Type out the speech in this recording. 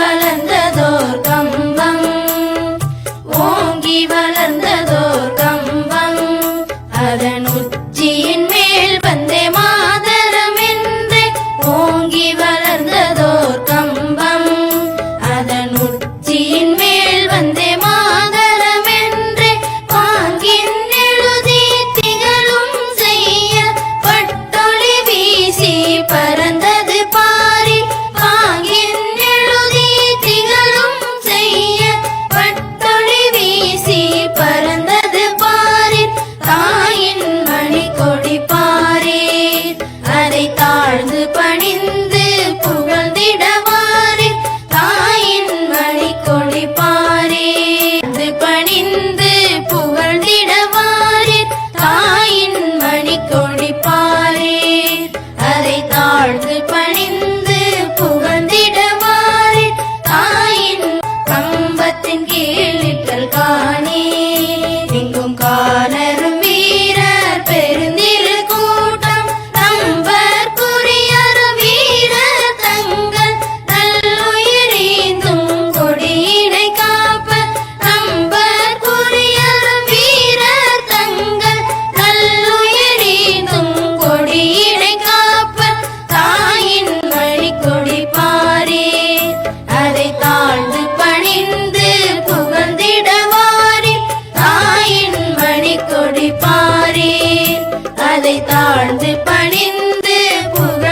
வளர்ந்ததோர் கம்பம், ஓங்கி வளர்ந்ததோர் கம்பம், அதன் உச்சியின் மேல் வந்தே மாதரம் என்றே. ஓங்கி வளர்ந்ததோர் கம்பம், அதன் உச்சியின் மேல் வந்தே மாதரம் என்றே. பாங்கின் எழுதி திகழும் செய்ய பட்டொளி வீசி பறந்தது பாரி. பாங்கின் எழுதி திகழும் செய்ய பட்டொளி வீசி பறந்தது பாரி. தாயின் மணிக்கொடி பாரி, அதை தாழ்ந்து பணிந்து புகழ்ந்திடவாரி. தாயின் மணிக்கொடி பாரி, பணிந்து புகழ்ந்திடவாரி. தாயின் மணிக்கொடி பாரி, அதை தாழ்ந்து பணிந்து புகழ்ந்திடவாரி. தாயின் கம்பத்தின் கீழிட்டல் காணி, எங்கும் காணரும் வீரர் பெருந்திரு கூட்டம். நம்பர் புரியர் வீரர் தங்கள் நல்லுயிரீந்தும் கொடியினை காப்ப. நம்பர் புரியர் வீரர் தங்கள் நல்லுயிரீந்தும் கொடியினை காப்ப. தாயின் மணிக்கொடி பாரி, அதை தாழ்ந்து பணிந்து புகழ்ந்திடவாரி. தாயின் மணிக்கொடி பாரி, அதை தாழ்ந்து பணிந்து புகழ்